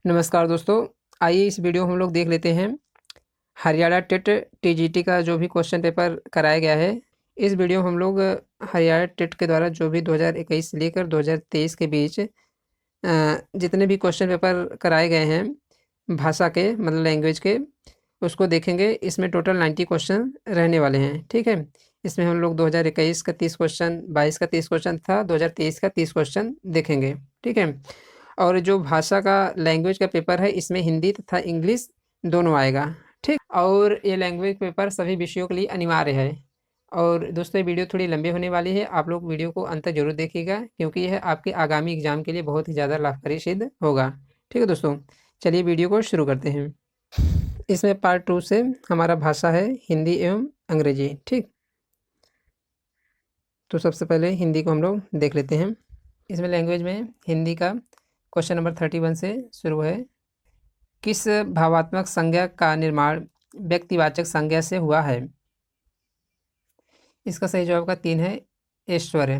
नमस्कार दोस्तों, आइए इस वीडियो में हम लोग देख लेते हैं हरियाणा टेट टीजीटी का जो भी क्वेश्चन पेपर कराया गया है। इस वीडियो में हम लोग हरियाणा टेट के द्वारा जो भी 2021 से लेकर 2023 के बीच जितने भी क्वेश्चन पेपर कराए गए हैं भाषा के मतलब लैंग्वेज के, उसको देखेंगे। इसमें टोटल 90 क्वेश्चन रहने वाले हैं, ठीक है। इसमें हम लोग 2021 का 30 क्वेश्चन, 22 का 30 क्वेश्चन था, 2023 का 30 क्वेश्चन देखेंगे, ठीक है। और जो भाषा का लैंग्वेज का पेपर है, इसमें हिंदी तथा इंग्लिश दोनों आएगा, ठीक। और ये लैंग्वेज पेपर सभी विषयों के लिए अनिवार्य है। और दोस्तों, ये वीडियो थोड़ी लंबी होने वाली है, आप लोग वीडियो को अंत तक जरूर देखिएगा, क्योंकि यह आपके आगामी एग्जाम के लिए बहुत ही ज़्यादा लाभकारी सिद्ध होगा, ठीक है दोस्तों। चलिए वीडियो को शुरू करते हैं। इसमें पार्ट 2 से हमारा भाषा है हिंदी एवं अंग्रेजी, ठीक। तो सबसे पहले हिंदी को हम लोग देख लेते हैं। इसमें लैंग्वेज में हिंदी का क्वेश्चन नंबर 31 से शुरू है। किस भावात्मक संज्ञा का निर्माण व्यक्तिवाचक संज्ञा से हुआ है? इसका सही जवाब का 3 है ऐश्वर्य।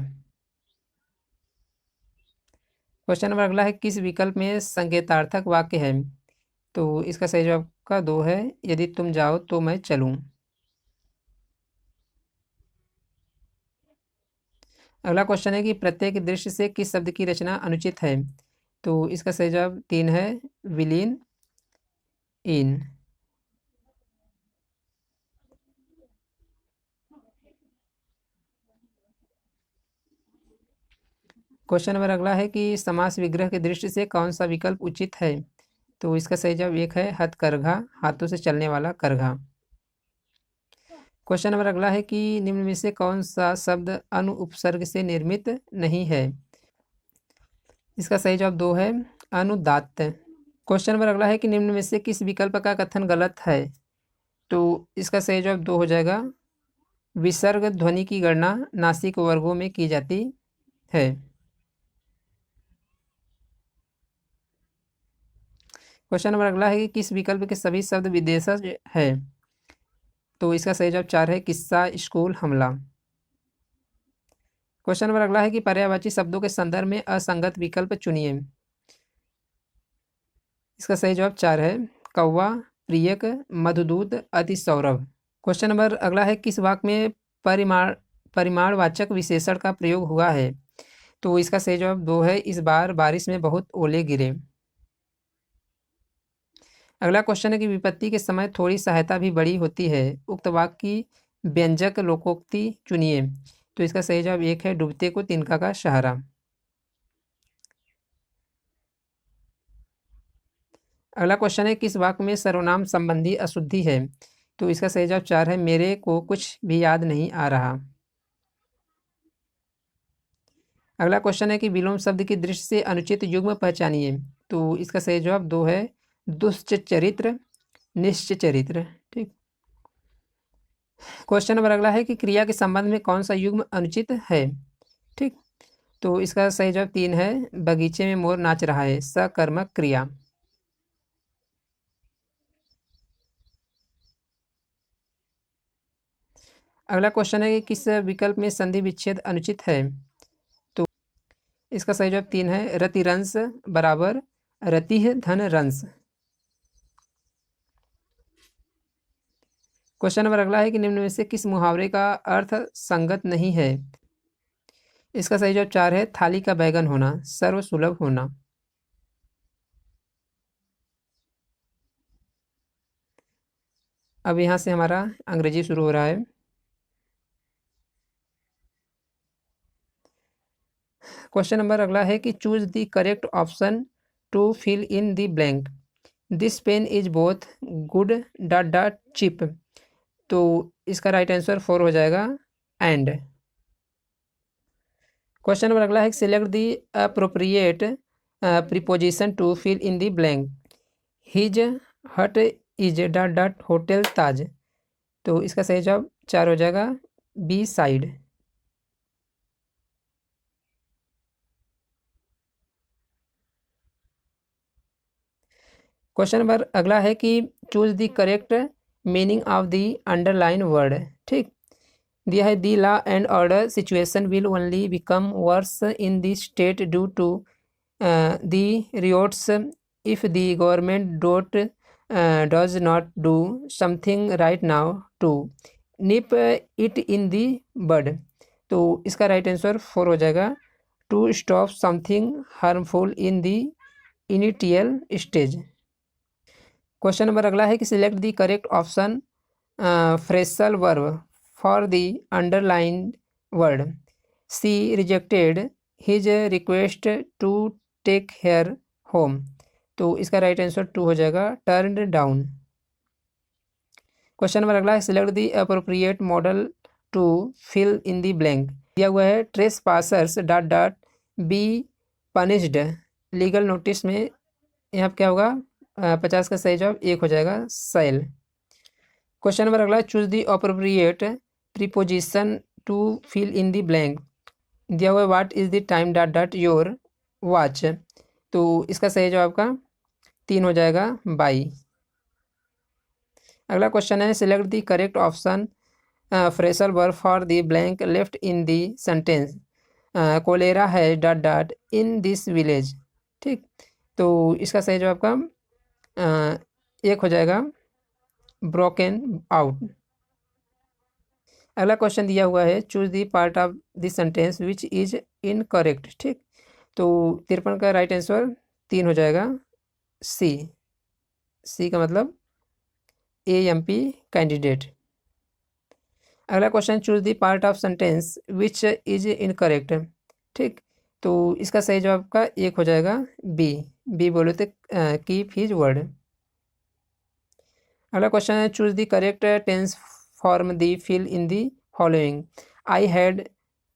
क्वेश्चन नंबर अगला है, किस विकल्प में संकेतार्थक वाक्य है? तो इसका सही जवाब का 2 है, यदि तुम जाओ तो मैं चलूं। अगला क्वेश्चन है कि प्रत्येक दृश्य से किस शब्द की रचना अनुचित है? तो इसका सही जवाब 3 है विलीन इन। क्वेश्चन नंबर अगला है कि समास विग्रह के दृष्टि से कौन सा विकल्प उचित है? तो इसका सही जवाब 1 है हथकरघा, हाथों से चलने वाला करघा। क्वेश्चन नंबर अगला है कि निम्न में से कौन सा शब्द अनु उपसर्ग से निर्मित नहीं है? इसका सही जवाब 2 है अनुदात्त। क्वेश्चन नंबर अगला है कि निम्न में से किस विकल्प का कथन गलत है? तो इसका सही जवाब 2 हो जाएगा, विसर्ग ध्वनि की गणना नासिक वर्गों में की जाती है। क्वेश्चन नंबर अगला है कि किस विकल्प के सभी शब्द विदेशज है? तो इसका सही जवाब 4 है किस्सा, स्कूल, हमला। क्वेश्चन नंबर अगला है कि पर्यायवाची शब्दों के संदर्भ में असंगत विकल्प चुनिए। इसका सही जवाब 4 है कौवा, प्रियक, मधुदूत, अति सौरभ। क्वेश्चन नंबर अगला है किस वाक्य में परिमाणवाचक विशेषण का प्रयोग हुआ है? तो इसका सही जवाब 2 है इस बार बारिश में बहुत ओले गिरे। अगला क्वेश्चन है कि विपत्ति के समय थोड़ी सहायता भी बड़ी होती है, उक्त वाक्य की व्यंजक लोकोक्ति चुनिए। तो इसका सही जवाब 1 है डूबते को तिनका का सहारा। अगला क्वेश्चन है किस वाक्य में सर्वनाम संबंधी अशुद्धि है? तो इसका सही जवाब 4 है मेरे को कुछ भी याद नहीं आ रहा। अगला क्वेश्चन है कि विलोम शब्द की दृष्टि से अनुचित युग्म पहचानिए। तो इसका सही जवाब 2 है दुश्चरित्र, निश्चरित्र, ठीक। क्वेश्चन नंबर अगला है कि क्रिया के संबंध में कौन सा युग्म अनुचित है? ठीक, तो इसका सही जवाब 3 है बगीचे में मोर नाच रहा है, सकर्मक क्रिया। अगला क्वेश्चन है कि किस विकल्प में संधि विच्छेद अनुचित है? तो इसका सही जवाब 3 है रतिरंश बराबर रतिः धन रंश। क्वेश्चन नंबर अगला है कि निम्न में से किस मुहावरे का अर्थ संगत नहीं है? इसका सही जवाब 4 है थाली का बैगन होना, सर्व सुलभ होना। अब यहाँ से हमारा अंग्रेजी शुरू हो रहा है। क्वेश्चन नंबर अगला है कि choose the correct option to fill in the blank. This pen is both good dot dot cheap. तो इसका राइट आंसर 4 हो जाएगा एंड। क्वेश्चन नंबर अगला है select the appropriate preposition to fill in the blank. His hut is dot dot hotel Taj. तो इसका सही जवाब 4 हो जाएगा बी साइड। क्वेश्चन नंबर अगला है कि choose the correct meaning of the underline word, ठीक। दिया है the law and order situation will only become worse in the state due to the riots if the government does not do something right now to nip it in the bud. तो इसका right answer 4 हो जाएगा, to stop something harmful in the initial stage. Question number अगला है कि select the correct option Frisal verb for the underlined word. She rejected his request to take her home. तो इसका right answer 2 हो जाएगा, turn down. Question number अगला है select the appropriate modal to fill in the blank. दिया हुआ है trespassers dot dot be punished. Legal notice में यहाँ पर क्या होगा, 50 का सही जवाब 1 हो जाएगा, सेल। क्वेश्चन नंबर अगला है choose the appropriate preposition to fill in the blank. दिया हुआ है what is the time dot dot your watch. तो इसका सही जवाब का 3 हो जाएगा, बाई। अगला क्वेश्चन है select the correct option phrasal verb for the blank left in the sentence. Cholera है dot dot in this village. ठीक, तो इसका सही जवाब का 1 हो जाएगा, ब्रोकन आउट। अगला क्वेश्चन दिया हुआ है choose the part of the sentence which is incorrect. ठीक, तो 53 का राइट आंसर 3 हो जाएगा, सी। सी का मतलब AMP कैंडिडेट। अगला question choose the part of sentence which is incorrect. ठीक, तो इसका सही जवाब का 1 हो जाएगा, बी। बी बोले तो कीप हिज वर्ड। अगला क्वेश्चन है choose the correct tense form the fill in the following. I had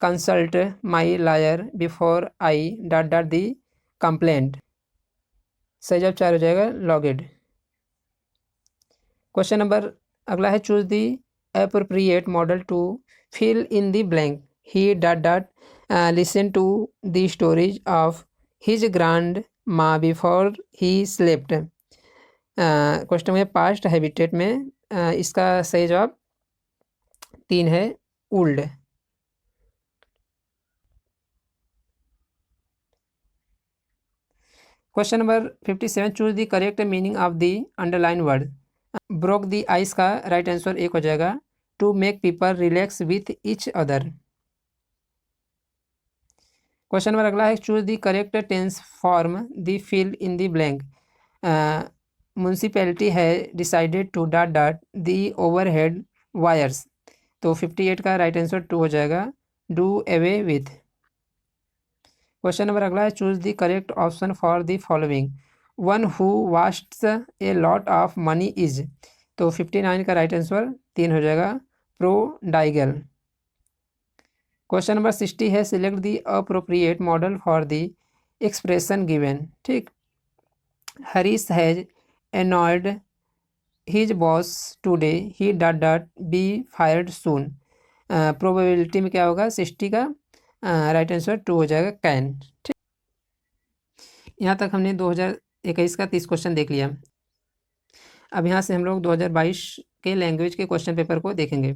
consult my lawyer before I dot dot the complaint. सही जवाब 4 हो जाएगा, लॉगेड। क्वेश्चन नंबर अगला है choose the appropriate modal to fill in the blank. He dot dot listen to the stories of his grandma before he slept. Question में past habitat में इसका सही जवाब 3 है, old. Question number 57 choose the correct meaning of the underline word. Broke the ice का right answer 1 हो जाएगा, to make people relax with each other. Question number अगला है choose the correct tense form the fill in the blank. Municipality है decided to dot dot the overhead wires. तो 58 का right answer 2 हो जाएगा, do away with. Question number अगला है choose the correct option for the following. One who wastes a lot of money is. तो 59 का right answer 3 हो जाएगा, प्रोडाइगल। क्वेश्चन नंबर 60 है select the appropriate modal for the expression given. ठीक, Harish has annoyed his boss today he dot dot be fired soon. Probability में क्या होगा, 60 का राइट आंसर 2 हो जाएगा, कैन। ठीक, यहाँ तक हमने 2021 का 30 क्वेश्चन देख लिया। अब यहाँ से हम लोग 2022 के लैंग्वेज के क्वेश्चन पेपर को देखेंगे।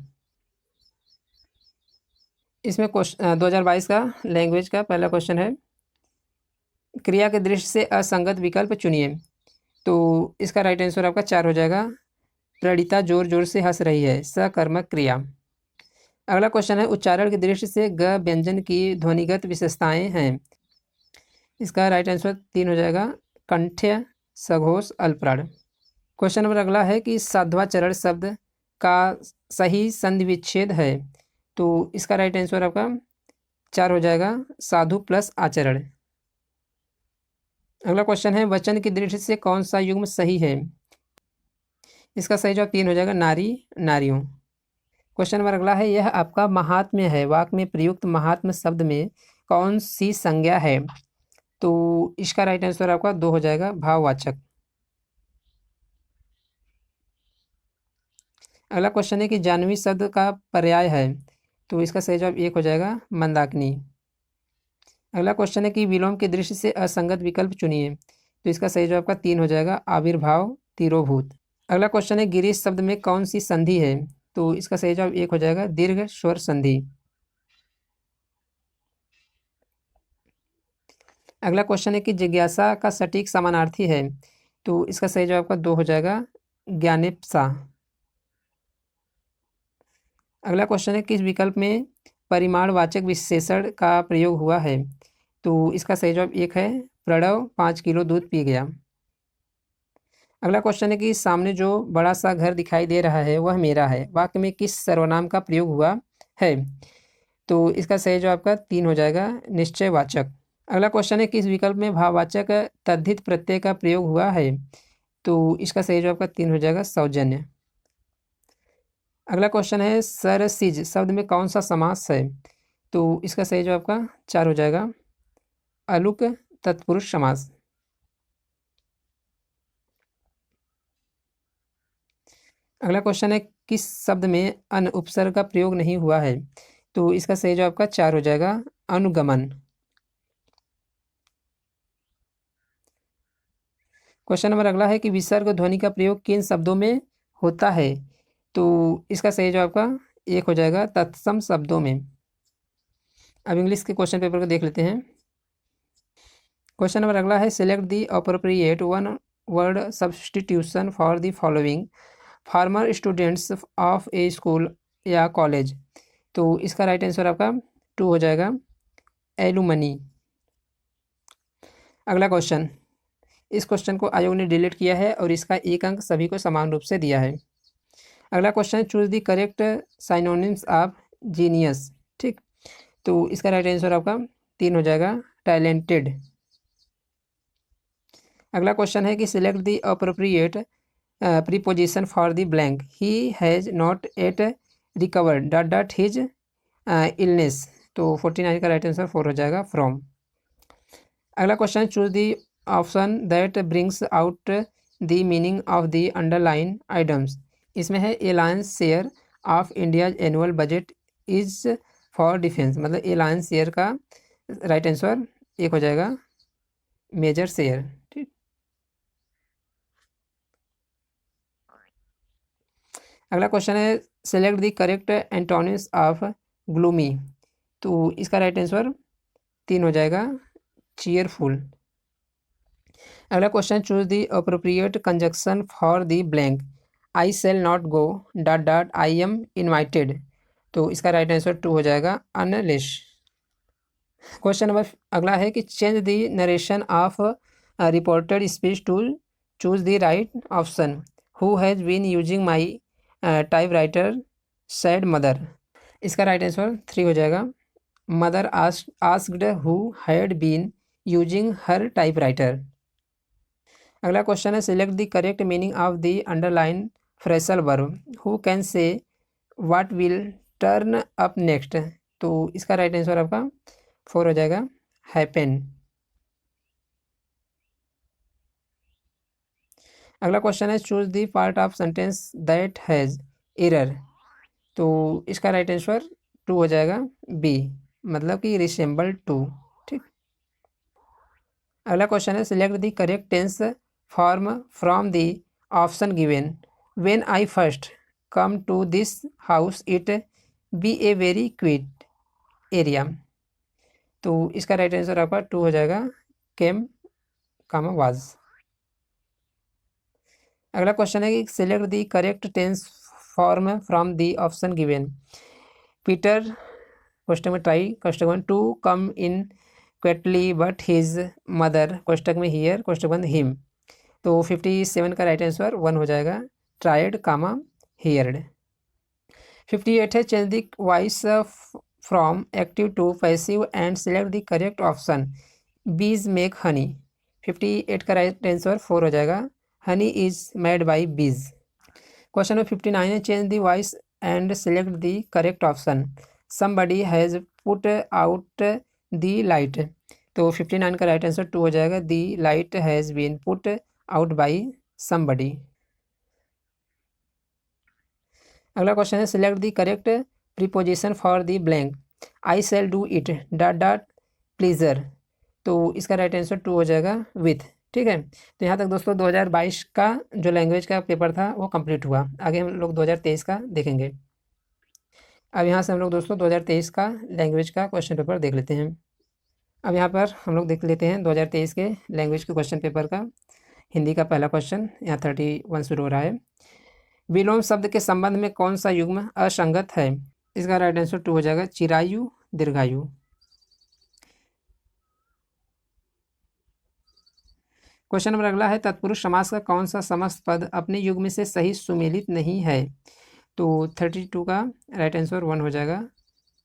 इसमें 2022 का लैंग्वेज का पहला क्वेश्चन है, क्रिया के दृष्टि से असंगत विकल्प चुनिए। तो इसका राइट आंसर आपका 4 हो जाएगा, प्रणीता जोर जोर से हंस रही है, सकर्मक क्रिया। अगला क्वेश्चन है उच्चारण की दृष्टि से ग व्यंजन की ध्वनिगत विशेषताएं हैं। इसका राइट आंसर 3 हो जाएगा, कंठ्य, सघोष, अल्पप्राण। क्वेश्चन नंबर अगला है कि साध्वाचरण शब्द का सही संधि विच्छेद है। तो इसका राइट आंसर आपका 4 हो जाएगा, साधु प्लस आचरण। अगला क्वेश्चन है वचन की दृष्टि से कौन सा युग्म सही है। इसका सही जवाब 3 हो जाएगा, नारी, नारियों। क्वेश्चन नंबर अगला है यह आपका महात्म्य है, वाक्य में प्रयुक्त महात्म्य शब्द में कौन सी संज्ञा है। तो इसका राइट आंसर आपका 2 हो जाएगा, भाववाचक। अगला क्वेश्चन है कि जानवी शब्द का पर्याय है। तो इसका सही जवाब 1 हो जाएगा, मंदाकिनी। अगला क्वेश्चन है कि विलोम की दृष्टि से असंगत विकल्प चुनिए। तो इसका सही जवाब का 3 हो जाएगा, आविर्भाव, तिरोभूत। अगला क्वेश्चन है गिरीश शब्द में कौन सी संधि है। तो इसका सही जवाब 1 हो जाएगा, दीर्घ स्वर संधि। अगला क्वेश्चन है कि जिज्ञासा का सटीक समानार्थी है, तो इसका सही जवाब आपका 2 हो जाएगा, ज्ञानेप्सा। अगला क्वेश्चन है किस विकल्प में परिमाणवाचक विशेषण का प्रयोग हुआ है, तो इसका सही जवाब 1 है, प्रणव 5 किलो दूध पी गया। अगला क्वेश्चन है कि सामने जो बड़ा सा घर दिखाई दे रहा है वह मेरा है, वाक्य में किस सर्वनाम का प्रयोग हुआ है, तो इसका सही जवाब आपका 3 हो जाएगा, निश्चयवाचक। अगला क्वेश्चन है किस विकल्प में भाववाचक तद्धित प्रत्यय का प्रयोग हुआ है, तो इसका सही जवाब आपका 3 हो जाएगा, सौजन्य। अगला क्वेश्चन है सरसिज शब्द में कौन सा समास है, तो इसका सही जवाब आपका 4 हो जाएगा, अलुक तत्पुरुष समास। अगला क्वेश्चन है किस शब्द में अन उपसर्ग का प्रयोग नहीं हुआ है, तो इसका सही जवाब आपका 4 हो जाएगा, अनुगमन। क्वेश्चन नंबर अगला है कि विसर्ग ध्वनि का प्रयोग किन शब्दों में होता है, तो इसका सही जवाब आपका 1 हो जाएगा, तत्सम शब्दों में। अब इंग्लिश के क्वेश्चन पेपर को देख लेते हैं। क्वेश्चन नंबर अगला है select the appropriate one word substitution for the following farmer students of A school या कॉलेज, तो इसका राइट आंसर आपका 2 हो जाएगा, एलुमनी। अगला क्वेश्चन, इस क्वेश्चन को आयोग ने डिलीट किया है और इसका 1 अंक सभी को समान रूप से दिया है। अगला question choose the correct synonyms of genius, ठीक, तो इसका राइट आंसर आपका 3 हो जाएगा, टैलेंटेड। अगला क्वेश्चन है कि select the appropriate preposition for the blank he has not at recovered dot dot his illness, तो 49 का राइट आंसर 4 हो जाएगा, फ्रॉम। अगला question choose the option that brings out the meaning of the underline items, इसमें है a lion's share of India's annual budget is for defence, मतलब a lion's share का right answer 1 हो जाएगा, major share, ठीक। अगला question है select the correct antonyms of gloomy, तो इसका राइट आंसर 3 हो जाएगा, चीयरफुल। अगला question choose the appropriate conjunction for the blank I cell not go dot dot I am invited, तो इसका राइट आंसर 2 हो जाएगा, अनलेस। क्वेश्चन नंबर अगला है कि change the narration of reported speech to choose the right option who has been using my typewriter said mother, इसका right answer 3 हो जाएगा, mother asked who had been using her typewriter. अगला question है select the correct meaning of the underline phrasal verb who can say what will turn up next, तो इसका right answer आपका 4 हो जाएगा, happen. अगला क्वेश्चन है choose the part of sentence that has error, तो इसका राइट आंसर 2 हो जाएगा, बी, मतलब कि रिसेंबल टू, ठीक। अगला क्वेश्चन है select the correct tense form from the option given when I first come to this house it be a very quiet area, तो इसका राइट आंसर आपका 2 हो जाएगा, केम कामा वाज। अगला क्वेश्चन है कि select the correct tense form from the option given Peter question में try question one to come in quietly but his mother question में हियर क्वेश्चन वन हिम, तो 57 का राइट आंसर 1 हो जाएगा, ट्राइड कामा heard. 58 है change the voice from active to passive and select the correct option bees make honey, 58 का right answer 4 हो जाएगा, honey is made by bees. Question number 59 है change the voice and select the correct option somebody has put out the light, तो 59 का right answer 2 हो जाएगा, the light has been put out by somebody. अगला question है select the correct preposition for the blank I shall do it dot dot pleasure, तो इसका right answer 2 हो जाएगा, विथ, ठीक है। तो यहाँ तक दोस्तों 2022 का जो लैंग्वेज का पेपर था वो कंप्लीट हुआ। आगे हम लोग 2023 का देखेंगे। अब यहाँ से हम लोग दोस्तों 2023 का लैंग्वेज का क्वेश्चन पेपर देख लेते हैं। अब यहाँ पर हम लोग देख लेते हैं 2023 के लैंग्वेज के क्वेश्चन पेपर का हिंदी का पहला क्वेश्चन। यहाँ 31 शुरू हो रहा है। विलोम शब्द के संबंध में कौन सा युग्म असंगत है? इसका राइट आंसर 2 हो जाएगा, चिरायु दीर्घायु। क्वेश्चन नंबर अगला है, तत्पुरुष समास का कौन सा समस्त पद अपने युग्म से सही सुमेलित नहीं है? तो 32 का राइट आंसर 1 हो जाएगा,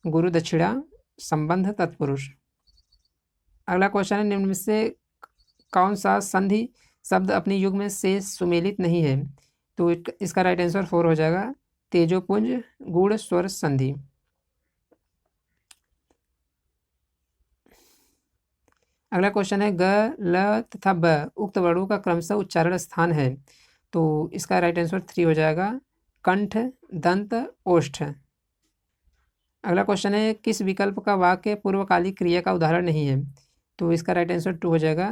गुरु दक्षिणा संबंध तत्पुरुष। अगला क्वेश्चन है, निम्न में से कौन सा संधि शब्द अपनी युग्म से सुमेलित नहीं है? तो इसका राइट आंसर 4 हो जाएगा, तेजोपुंज गुण स्वर संधि। अगला क्वेश्चन है, ग ल तथा ब उक्त वर्णों का क्रमशः उच्चारण स्थान है। तो इसका राइट आंसर 3 हो जाएगा, कंठ दंत ओष्ठ। अगला क्वेश्चन है, किस विकल्प का वाक्य पूर्वकालिक क्रिया का उदाहरण नहीं है? तो इसका राइट आंसर 2 हो जाएगा,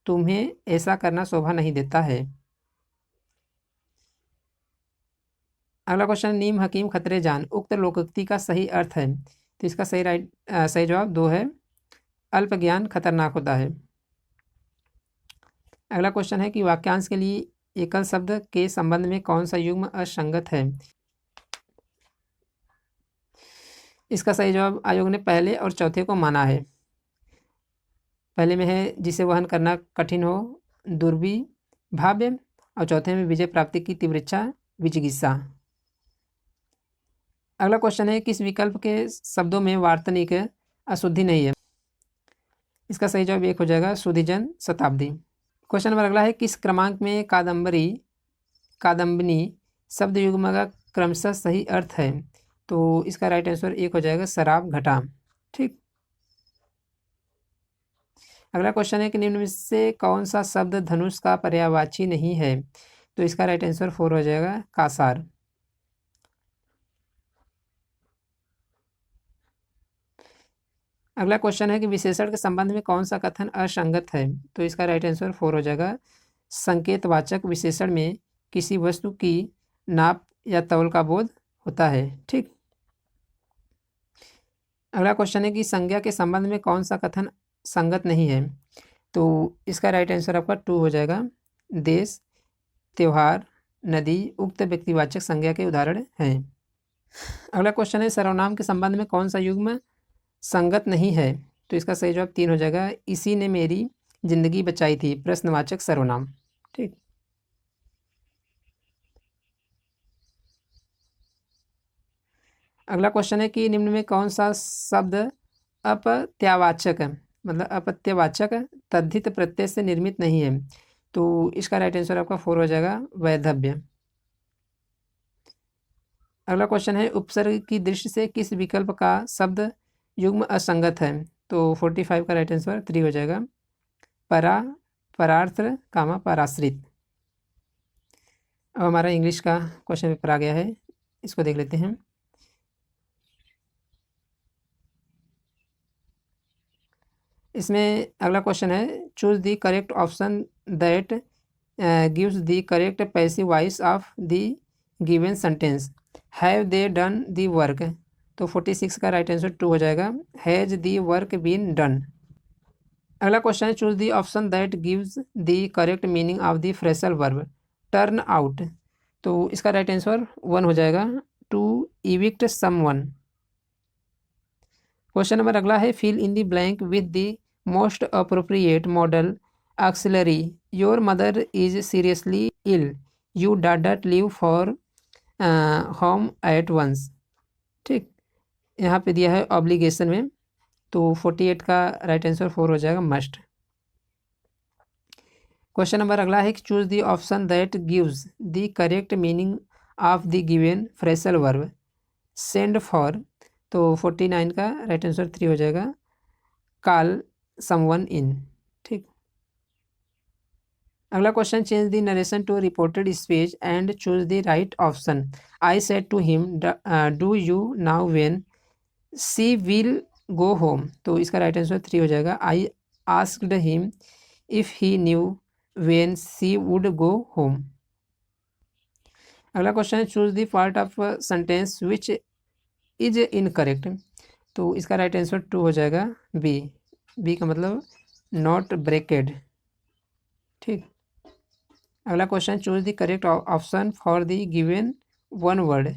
तुम्हें ऐसा करना शोभा नहीं देता है। अगला क्वेश्चन, नीम हकीम खतरे जान उक्त लोकोक्ति का सही अर्थ है? तो इसका सही जवाब 2 है, अल्प ज्ञान खतरनाक होता है। अगला क्वेश्चन है कि वाक्यांश के लिए एकल शब्द के संबंध में कौन सा युग्म असंगत है? इसका सही जवाब आयोग ने पहले और चौथे को माना है। पहले में है जिसे वहन करना कठिन हो, दुर्बी भाव्य, और चौथे में विजय प्राप्ति की तीव्र इच्छा विजिगिस्सा। अगला क्वेश्चन है, किस विकल्प के शब्दों में वार्तनिक अशुद्धि नहीं है? इसका सही जवाब 1 हो जाएगा, सुधिजन शताब्दी। क्वेश्चन नंबर अगला है, किस क्रमांक में कादम्बनी शब्द युग्म का क्रमशः सही अर्थ है? तो इसका राइट आंसर 1 हो जाएगा, शराब घटा। ठीक। अगला क्वेश्चन है कि निम्न में से कौन सा शब्द धनुष का पर्यायवाची नहीं है? तो इसका राइट आंसर 4 हो जाएगा, कासार। अगला क्वेश्चन है कि विशेषण के संबंध में कौन सा कथन असंगत है? तो इसका राइट आंसर 4 हो जाएगा, संकेतवाचक विशेषण में किसी वस्तु की नाप या तौल का बोध होता है। ठीक। अगला क्वेश्चन है कि संज्ञा के संबंध में कौन सा कथन संगत नहीं है? तो इसका राइट आंसर आपका 2 हो जाएगा, देश त्योहार नदी उक्त व्यक्तिवाचक संज्ञा के उदाहरण हैं। अगला क्वेश्चन है, सर्वनाम के संबंध में कौन सा युग्म संगत नहीं है? तो इसका सही जवाब 3 हो जाएगा, इसी ने मेरी जिंदगी बचाई थी प्रश्नवाचक सर्वनाम। ठीक। अगला क्वेश्चन है कि निम्न में कौन सा शब्द अपत्यावाचक मतलब अपत्यवाचक तद्धित प्रत्यय से निर्मित नहीं है? तो इसका राइट आंसर आपका 4 हो जाएगा, वैधव्य। अगला क्वेश्चन है, उपसर्ग की दृष्टि से किस विकल्प का शब्द युग्म असंगत है? तो 45 का राइट आंसर 3 हो जाएगा, परा परार्थ कामा पराश्रित। अब हमारा इंग्लिश का क्वेश्चन पेपर आ गया है, इसको देख लेते हैं। इसमें अगला क्वेश्चन है, choose the correct option that gives the correct passive voice of the given sentence. Have they done the work? तो 46 का राइट आंसर 2 हो जाएगा, has the work been done. अगला क्वेश्चन है, choose the option that gives the correct meaning of the phrasal verb turn out. तो इसका right answer 1 हो जाएगा, to evict someone. Question number अगला है, fill in the blank with the most appropriate modal auxiliary. Your mother is seriously ill, you dot leave for home at once. ठीक। यहाँ पे दिया है ऑब्लिगेशन में, तो 48 का राइट आंसर 4 हो जाएगा, मस्ट। क्वेश्चन नंबर अगला है कि choose the option that gives the correct meaning of the given phrasal verb send for. तो 49 का राइट आंसर 3 हो जाएगा, कॉल समवन इन। ठीक। अगला question, change the narration to reported speech and choose the right option. I said to him do you know when she will go home. तो इसका right answer 3 हो जाएगा, I asked him if he knew when she would go home. अगला question है, choose the part of sentence which is incorrect. तो इसका right answer 2 हो जाएगा, बी बी का मतलब नॉट ब्रेकेड। ठीक। अगला question, choose the correct option for the given one word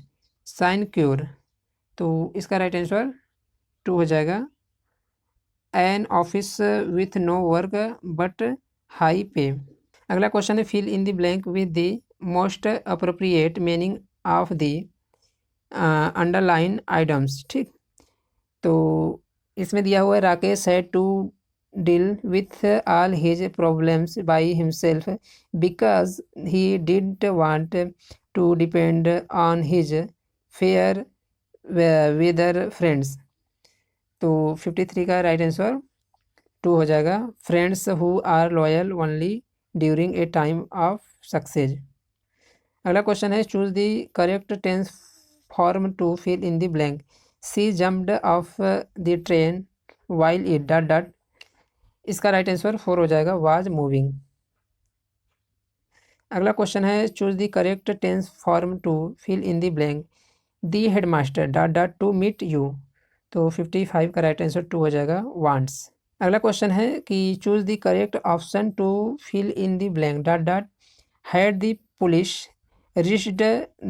sinecure. तो इसका राइट आंसर 2 हो जाएगा। An office with no work but high pay. अगला क्वेश्चन है, fill in the blank with the most appropriate meaning of the underline items. ठीक। तो इसमें दिया हुआ है, Rakesh had to deal with all his problems by himself because he didn't want to depend on his fair weather friends। तो 53 का right answer 2 हो जाएगा। Friends who are loyal only during a time of success. अगला question है, choose the correct tense form to fill in the blank. She jumped off the train while it dot dot. इसका right answer 4 हो जाएगा, was moving. अगला question है, choose the correct tense form to fill in the blank. The headmaster dot dot to meet you. तो 55 का right answer 2 हो जाएगा, wants. अगला क्वेश्चन है कि choose the correct option to fill in the blank dot dot had the police reached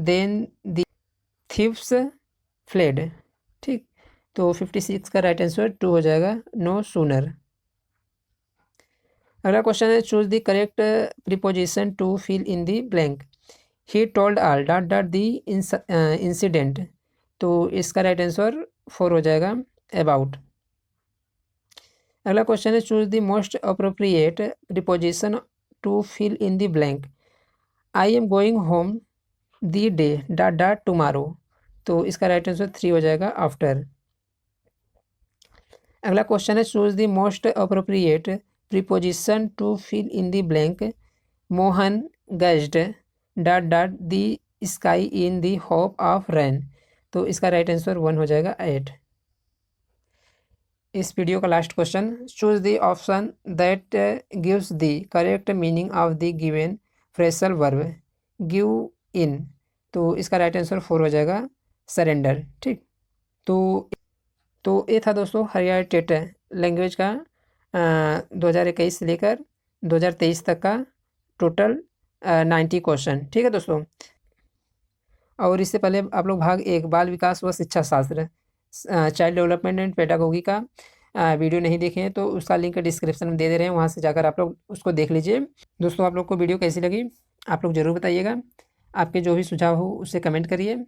then the thieves fled. ठीक। तो 56 का राइट आंसर 2 हो जाएगा, नो सूनर। अगला क्वेश्चन है, choose the correct preposition to fill in the blank. He told all dot dot the incident. तो इसका right answer 4 हो जाएगा, अबाउट। अगला क्वेश्चन है, choose the most appropriate preposition to fill in the blank. I am going home the day dot dot tomorrow. तो इसका right answer 3 हो जाएगा, आफ्टर। अगला क्वेश्चन है, choose the most appropriate preposition to fill in the blank। Mohan gazed dot dot the sky in the hope of rain। तो इसका right answer 1 हो जाएगा, 8। इस वीडियो का last question, choose the option that gives the correct meaning of the given phrasal verb give in. तो इसका right answer 4 हो जाएगा, सरेंडर। ठीक। तो ये था दोस्तों हरियाणा टेट लैंग्वेज का 2021 से लेकर 2023 तक का टोटल 90 क्वेश्चन। ठीक है दोस्तों। और इससे पहले आप लोग भाग 1 बाल विकास व शिक्षा शास्त्र चाइल्ड डेवलपमेंट एंड पेडागोगी का वीडियो नहीं देखे हैं तो उसका लिंक डिस्क्रिप्शन में दे दे रहे हैं, वहाँ से जाकर आप लोग उसको देख लीजिए। दोस्तों, आप लोग को वीडियो कैसी लगी आप लोग ज़रूर बताइएगा। आपके जो भी सुझाव हो उससे कमेंट करिए,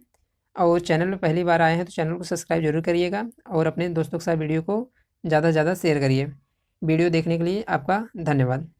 और चैनल में पहली बार आए हैं तो चैनल को सब्सक्राइब जरूर करिएगा, और अपने दोस्तों के साथ वीडियो को ज़्यादा से ज़्यादा शेयर करिए। वीडियो देखने के लिए आपका धन्यवाद।